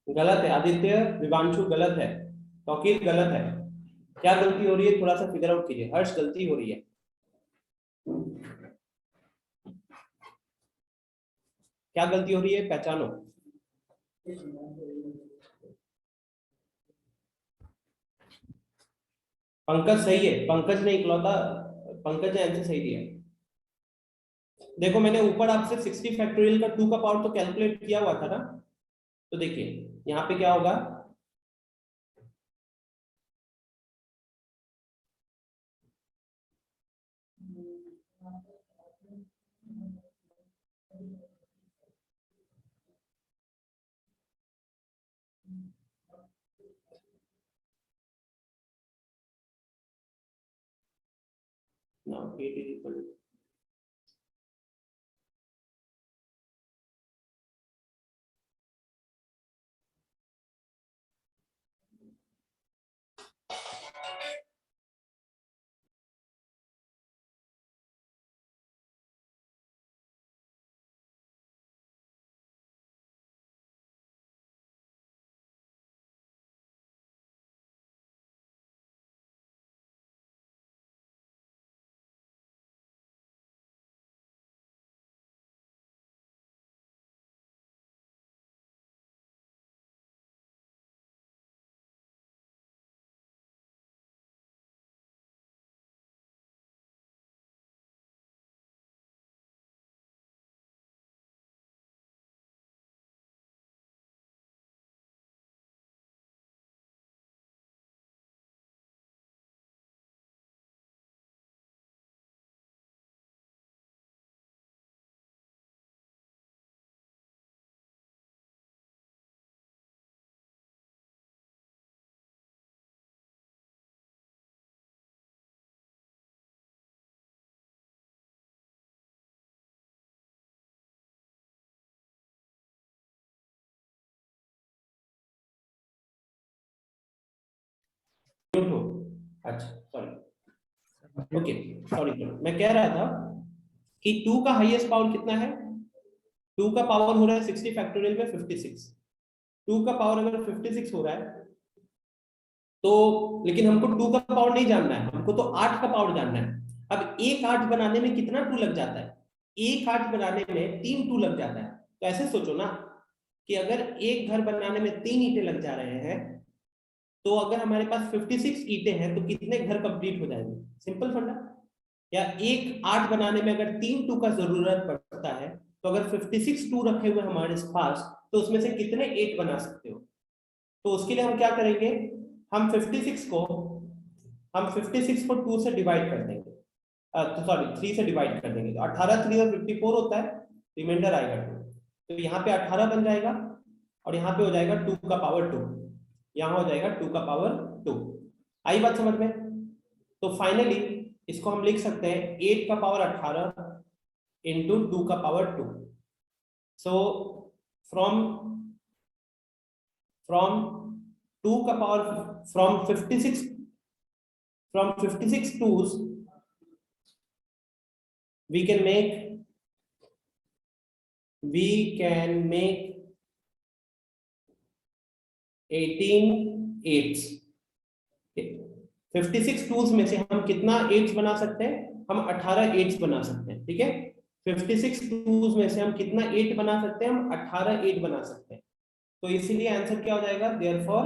गलत है आदित्य, विवांशु गलत है, तौकीर गलत है। क्या गलती हो रही है, थोड़ा सा फिगर आउट कीजिए। हर्ष गलती हो रही है, क्या गलती हो रही है, पहचानो। पंकज सही है, पंकज ने इकलौता, पंकज ने आंसर सही दिया। देखो मैंने ऊपर आपसे 60 फैक्टोरियल का 2 का पावर तो कैलकुलेट किया हुआ था ना, तो देखिए यहाँ पे क्या होगा, now 8 is equal to अच्छा सॉरी, ओके सॉरी, मैं कह रहा था कि 2 का हाईएस्ट पावर कितना है, 2 का पावर हो रहा है 60 फैक्टोरियल में 56, 2 का पावर अगर 56 हो रहा है तो, लेकिन हमको 2 का पावर नहीं जानना है, हमको तो 8 का पावर जानना है। अब एक 8 बनाने में कितना 2 लग जाता है, एक 8 बनाने में 3 2 लग जाता है। तो ऐसे सोचो ना कि अगर एक घर बनाने में 3 ईंटें लग जा रहे हैं, तो अगर हमारे पास 56 ईंटें हैं तो कितने घर कंप्लीट हो जाएंगे, सिंपल फंडा। या एक 8 बनाने में अगर 3 2 का जरूरत पड़ता है, तो अगर 56 2 रखे हुए हमारे पास, तो उसमें से कितने 8 बना सकते हो। तो उसके लिए हम क्या करेंगे, हम 56 को 2 से डिवाइड कर देंगे, तो सॉरी 3 से डिवाइड कर देंगे, तो 18 3 और 54 होता है, रिमाइंडर आएगा 2। तो यहाँ पे 18 बन जाएगा और यहाँ पे हो जाएगा 2 का पावर 2, यहाँ हो जाएगा 2 का पावर 2। आई बात समझ में। तो फाइनली इसको हम लिख सकते हैं 8 का पावर 18 इंटू 2 का पावर 2। सो फ्रॉम 2 का power from 56 twos we can make 18 8s। 56 tools में से हम कितना 8s बना सकते हैं, हम 18 8s बना सकते हैं, ठीक है। 56 टूल्स में से हम कितना 8 बना सकते हैं, हम 18 8 बना सकते हैं। तो इसीलिए आंसर क्या हो जाएगा, देयरफॉर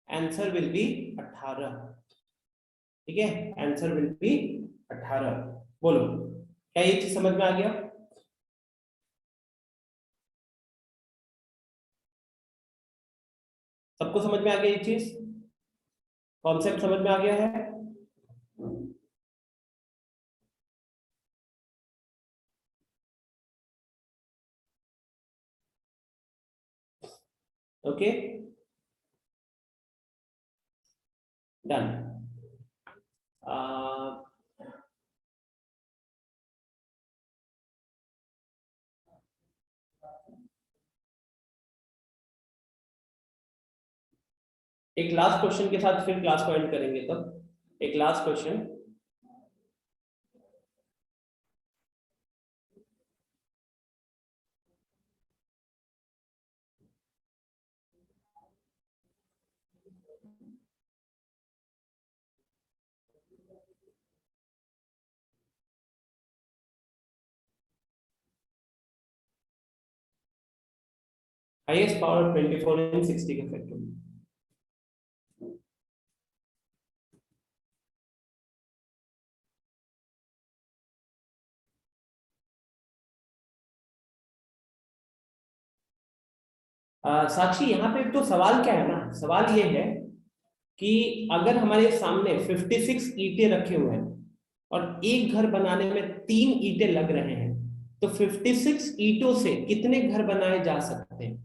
आंसर विल बी 18, ठीक है, आंसर विल बी 18। बोलो क्या ये चीज समझ में आ गया। सबको समझ में आ गया ये चीज। कॉन्सेप्ट समझ में आ गया है? Okay, done. एक लास्ट क्वेश्चन के साथ फिर क्लास को एंड करेंगे। तब एक लास्ट क्वेश्चन, हाईएस्ट पावर 24 इन 60 का फैक्टर। साक्षी, यहाँ पे तो सवाल क्या है ना, सवाल ये है कि अगर हमारे सामने 56 ईंटें रखे हुए हैं और एक घर बनाने में 3 ईंटें लग रहे हैं, तो 56 ईंटों से कितने घर बनाए जा सकते हैं?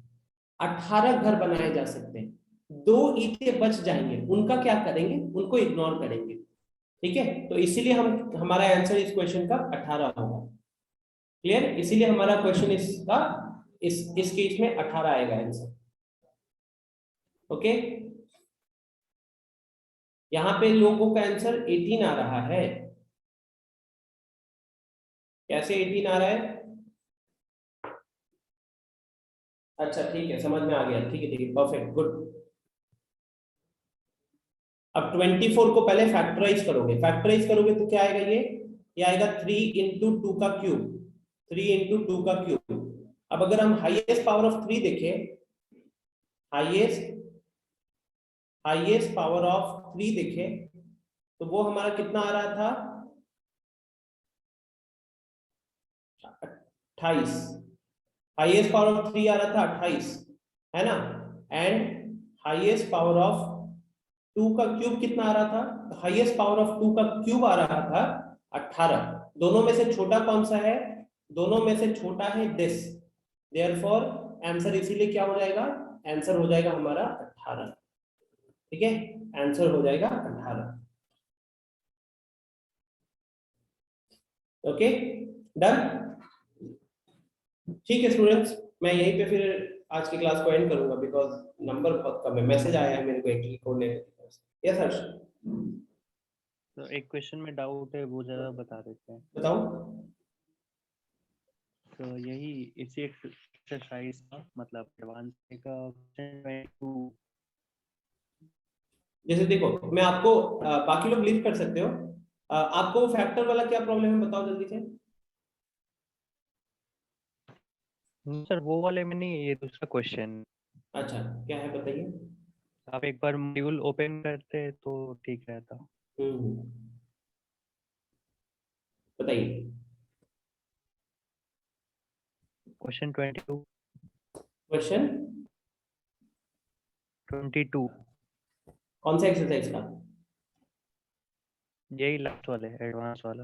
18 घर बनाए जा सकते हैं। 2 ईंटें बच जाएंगे, उनका क्या करेंगे? उनको इग्नोर करेंगे। ठीक है, तो इसीलिए हम हमारा आंसर इस क्वेश्चन का 18 होगा। क्लियर? इसीलिए हमारा क्वेश्चन इसका इस केस में 18 आएगा आंसर। ओके, यहाँ पे लोगों का आंसर 18 आ रहा है। कैसे 18 आ रहा है? अच्छा ठीक है, समझ में आ गया। ठीक है, परफेक्ट, गुड। अब 24 को पहले फैक्टराइज करोगे। फैक्टराइज करोगे तो क्या आएगा? ये आएगा 3 इंटू 2 का क्यूब। 3 इंटू 2 का क्यूब। अब अगर हम हाईएस्ट पावर ऑफ 3 देखें, हाईएस्ट पावर ऑफ 3 देखें, तो वो हमारा कितना आ रहा था? 28। हाईएस्ट पावर ऑफ 3 आ रहा था 28, है ना? एंड हाईएस्ट पावर ऑफ 2 का क्यूब कितना आ रहा था? हाईएस्ट पावर ऑफ 2 का क्यूब आ रहा था 18। दोनों में से छोटा कौन सा है? दोनों में से छोटा है दिस। देयरफॉर आंसर इसीलिए क्या हो जाएगा? आंसर हो जाएगा हमारा 18। ठीक है, आंसर हो जाएगा 18। Okay, done. ठीक है स्टूडेंट्स, मैं यहीं पे फिर आज की क्लास को एंड करूंगा, बिकॉज नंबर बहुत कम है। मैसेज आया है मेरे को एक कोऑर्डिनेटर की तरफ से। यस हर्ष, तो एक क्वेश्चन में डाउट है, वो जरा बता देते हैं। बताओ। तो यही इसी एक्सरसाइज का मतलब एडवांस का क्वेश्चन 22। जैसे देखो, मैं आपको बाकी लोग लीव कर सकते हो। आपको फैक्टर वाला क्या प्रॉब्लम है बताओ जल्दी से। सर वो वाले में नहीं, ये दूसरा क्वेश्चन। अच्छा, क्या है बताइए। आप एक बार मॉड्यूल ओपन करते तो ठीक रहता। हम्म, बताइए। क्वेश्चन 22। क्वेश्चन 22 कौन सा एक्सरसाइज का? यही लास्ट वाले एडवांस वाला।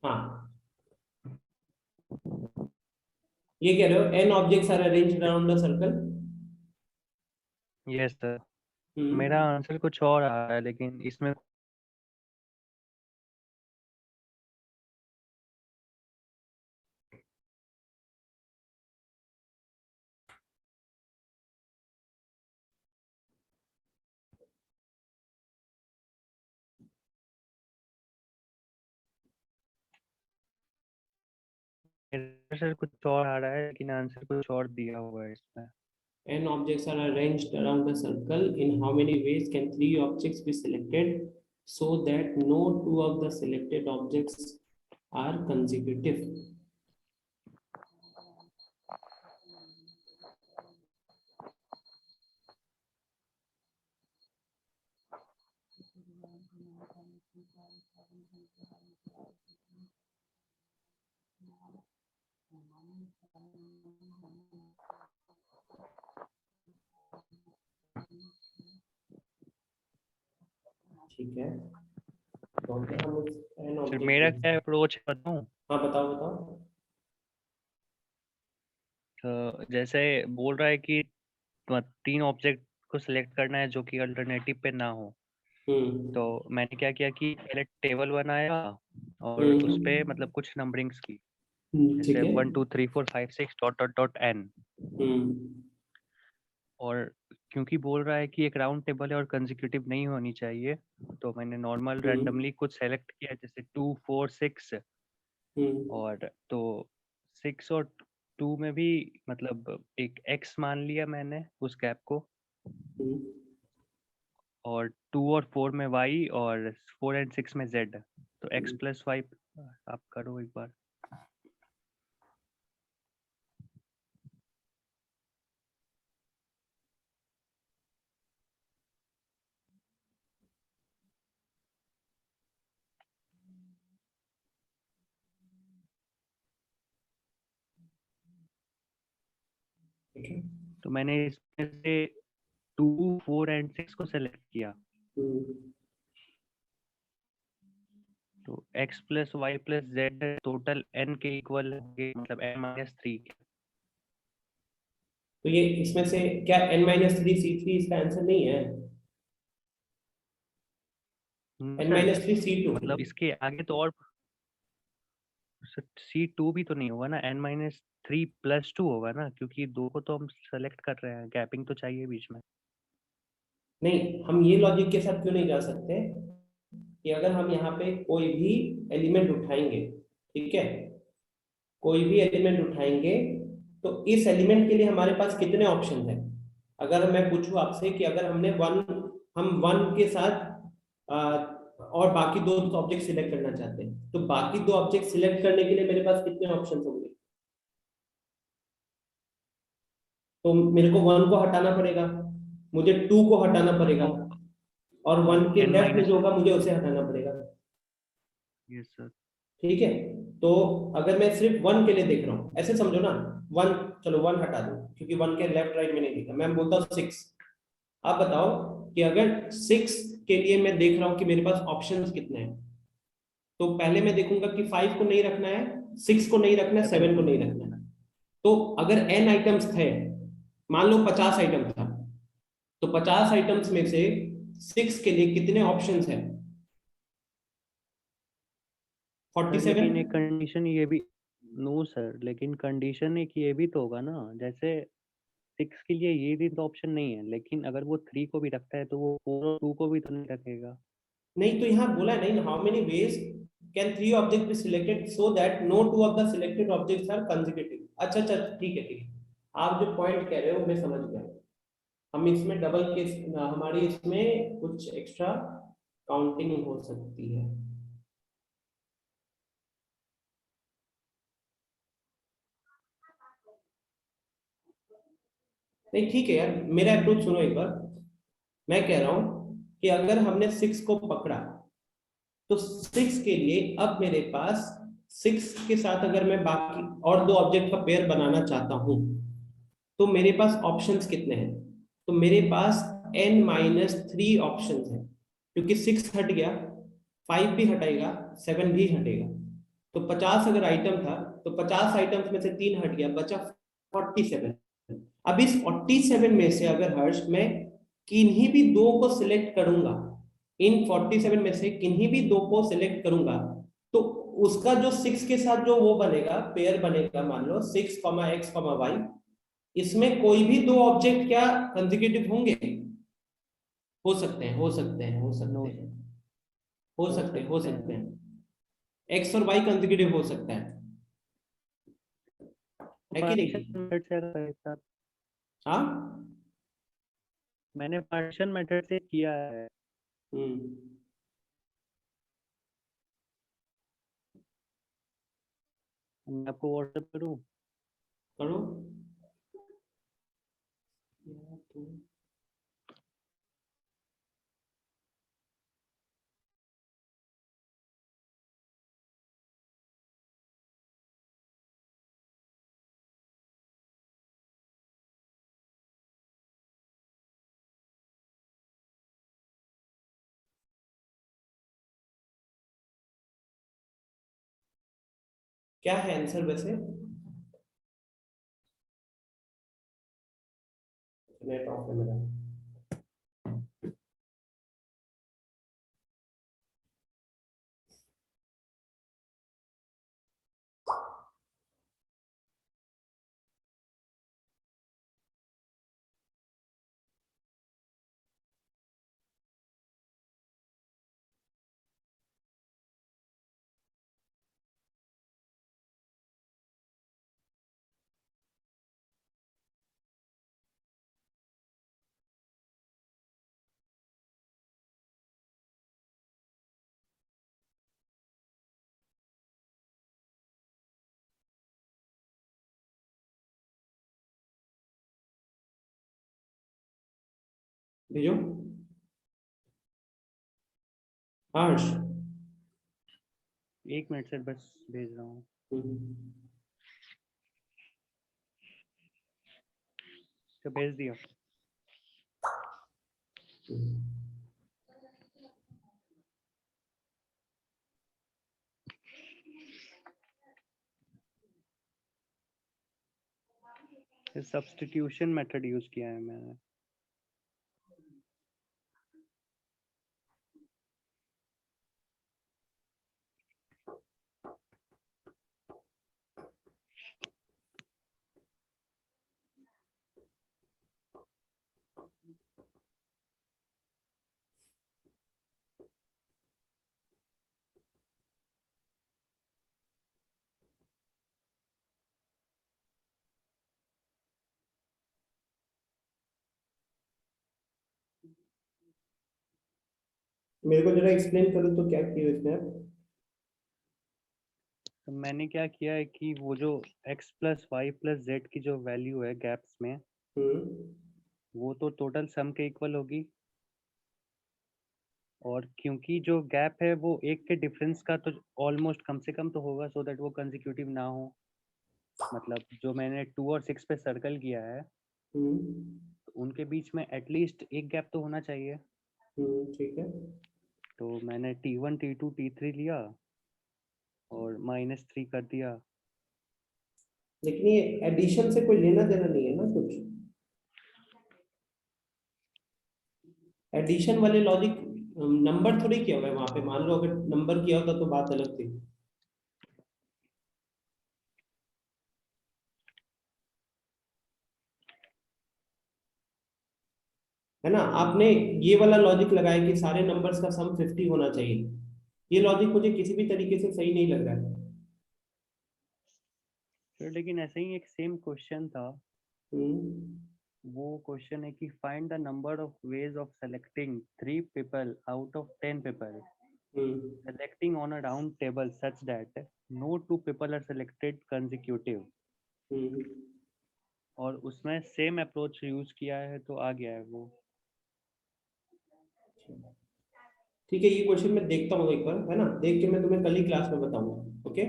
हाँ, ये कह रहे हो n objects are arranged around the circle. Yes sir, मेरा आंसर कुछ और आ रहा है लेकिन इसमें मेरा सर कुछ और आ रहा है लेकिन आंसर कुछ और दिया हुआ है इसमें। n objects are arranged around the circle. In how many ways can 3 objects be selected so that no 2 of the selected objects are consecutive? ठीक है, तो क्या हम इस n फिर ऑब्जेक्ट मेरा क्या अप्रोच है बताऊं? हाँ बताओ बताओ। तो जैसे बोल रहा है कि 3 ऑब्जेक्ट को सिलेक्ट करना है जो कि अल्टरनेटिव पे ना हो, तो मैंने क्या किया कि पहले टेबल बनाया और उस पे मतलब कुछ नंबरिंग्स की, ठीक जैसे है। 1 2 3 4 5 6 डॉट डॉट डॉट n। और क्योंकि बोल रहा है कि एक राउंड टेबल है और कंसेक्यूटिव नहीं होनी चाहिए, तो मैंने नॉर्मल रैंडमली कुछ सेलेक्ट किया, जैसे 2 4 6। और तो 6 और 2 में भी मतलब एक x मान लिया मैंने उस गैप को, और 2 और 4 में y, और 4 एंड 6 में z। तो x प्लस y आप करो एक बार। तो मैंने इसमें से 2 4 एंड 6 को सेलेक्ट किया, तो x plus Y plus Z total n के इक्वल होंगे, मतलब n माइनस 3 के। तो ये इसमें से क्या n-3 C3 इसका आंसर नहीं है? n-3 C2 मतलब इसके आगे तो और C2 भी तो नहीं होगा ना, n माइनस 3 प्लस 2 होगा ना, क्योंकि दो को तो हम सेलेक्ट कर रहे हैं, गैपिंग तो चाहिए बीच में। नहीं, हम ये लॉजिक के साथ क्यों नहीं जा सकते कि अगर हम यहाँ पे कोई भी एलिमेंट उठाएंगे, ठीक है, कोई भी एलिमेंट उठाएंगे तो इस एलिमेंट के लिए हमारे पास कितने ऑप्शन हैं? अगर मैं पूछूं आपसे कि अगर हम वन के साथ और बाकी दो ऑब्जेक्ट सिलेक्ट करना चाहते हैं, तो बाकी दो ऑब्जेक्ट सिलेक्ट करने के लिए मेरे पास कितने ऑप्शन होंगे? तो मेरे को वन को हटाना पड़ेगा, मुझे टू को हटाना पड़ेगा, और वन के n लेफ्ट में माइनस, जो होगा मुझे उसे हटाना पड़ेगा। Yes sir. ठीक है, तो अगर मैं सिर्फ वन के लिए देख रहा हूँ, ऐसे समझो ना, वन, चलो वन हटा दो क्योंकि वन के लेफ्ट राइट में नहीं दिखा, मैं बोलता हूँ सिक्स। आप बताओ कि अगर सिक्स के लिए मैं देख रहा हूँ कि मेरे पास ऑप्शंस कितने हैं, तो पहले मैं देखूंगा कि फाइव को नहीं रखना है, सिक्स को नहीं रखना है, सेवन को नहीं रखना है। तो अगर एन आइटम्स थे, मान लो 50 आइटम था, तो 50 आइटम्स में से सिक्स के लिए कितने ऑप्शंस हैं? सर 47। लेकिन एक कंडीशन ये भी, नो सर, लेकिन कंडीशन एक ये भी तो होगा ना, जैसे 6 के लिए ये भी तो ऑप्शन नहीं है, लेकिन अगर वो 3 को भी रखता है तो वो 4 और 2 को भी तो नहीं रखेगा। नहीं, तो यहाँ बोला नहीं, how many ways can three object be selected so that no two of the selected objects are consecutive. अच्छा अच्छा, ठीक है ठीक है, आप जो पॉइंट कह रहे हो मैं समझ गया। हम इसमें डबल केस, हमारी इसमें कुछ एक्स्ट्रा काउंटिंग हो सकती है। नहीं ठीक है यार, मेरा अप्रोच सुनो एक बार। मैं कह रहा हूं कि अगर हमने सिक्स को पकड़ा, तो सिक्स के लिए अब मेरे पास सिक्स के साथ अगर मैं बाकी और दो ऑब्जेक्ट का पेयर बनाना चाहता हूं, तो मेरे पास ऑप्शंस कितने हैं? तो मेरे पास n-3 ऑप्शंस हैं, क्योंकि सिक्स हट गया, फाइव भी हटेगा, सेवन भी हटेगा। तो 50 अगर आइटम था, तो 50 आइटम्स में से तीन हट गया, बचा 47। अब इस 47 में से अगर हर्ष मैं किन्हीं भी दो को सिलेक्ट करूंगा, इन 47 में से किन्हीं भी दो को सिलेक्ट करूंगा, तो उसका जो सिक्स के साथ जो वो बनेगा, पेयर बनेगा, मान लो 6, x, y, इसमें कोई भी दो ऑब्जेक्ट क्या कंसेक्यूटिव होंगे? हो सकते हैं, हो सकते हैं, हो सकते नो हैं, सर, हो हो सकते हैं, हो सकते सकते हैं। हैं, एक्स और वाई कंसेक्यूटिव हो सकता है कि पार्टीशन नहीं? मेथड से अगर ऐसा- हाँ। मैंने पार्टीशन मेथड से किया है। हम्म। मैं आपको व्हाट्सएप करूँ? करो। क्या है आंसर वैसे? नेट ऑफ है मेरा। भेजो। हर्ष। 1 मिनट सर, बस भेज रहा हूँ। तो भेज दिया। सब्स्टिट्यूशन मेथड यूज किया है मैंने। मेरे को जरा एक्सप्लेन करो तो क्या किया इसमें आप? तो मैंने क्या किया है कि वो जो x plus Y plus Z की जो वैल्यू है गैप्स में, वो तो टोटल सम के इक्वल होगी। और क्योंकि जो गैप है वो एक के डिफरेंस का तो ऑलमोस्ट कम से कम तो होगा, सो दैट वो कंसेक्यूटिव ना हो। मतलब जो मैंने 2 और 6 पे सर्कल किया है, तो उनके बीच में एटलीस्ट एक गैप तो होना चाहिए। ठीक है। तो मैंने T1 T2 T3 लिया और -3 कर दिया। लेकिन ये एडिशन से कोई लेना देना नहीं है ना कुछ? एडिशन वाले लॉजिक नंबर थोड़ी किया हुआ है वहां पे। मान लो अगर नंबर किया होता तो बात अलग थी। है ना? आपने ये वाला लॉजिक लगाया कि सारे नंबर्स का सम 50 होना चाहिए। ये लॉजिक मुझे किसी भी तरीके से सही नहीं लग रहा है। तो लेकिन ऐसे ही एक सेम क्वेश्चन था। वो क्वेश्चन है कि find the number of ways of selecting 3 people out of 10 people selecting on a round table such that no 2 people are selected consecutive। और उसमें सेम अप्रोच यूज किया है तो आ गया है वो। ठीक है, ये क्वेश्चन मैं देखता हूँ एक बार, है ना? देख के मैं तुम्हें कल ही क्लास में बताऊंगा। ओके,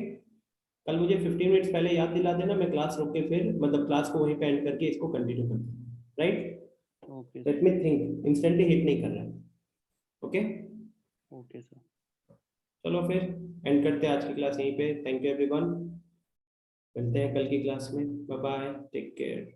कल मुझे 15 मिनट्स पहले याद दिला देना, मैं क्लास रोक के फिर मतलब क्लास को वहीं पे एंड करके इसको कंटिन्यू करता हूँ। Right? Okay let me think, instantly hit नहीं कर रहा है। Okay okay sir. चलो फिर एंड करते हैं आज की क्लास यहीं पे। थैंक यू एवरीवन, मिलते हैं कल की क्लास में। Bye bye, take care.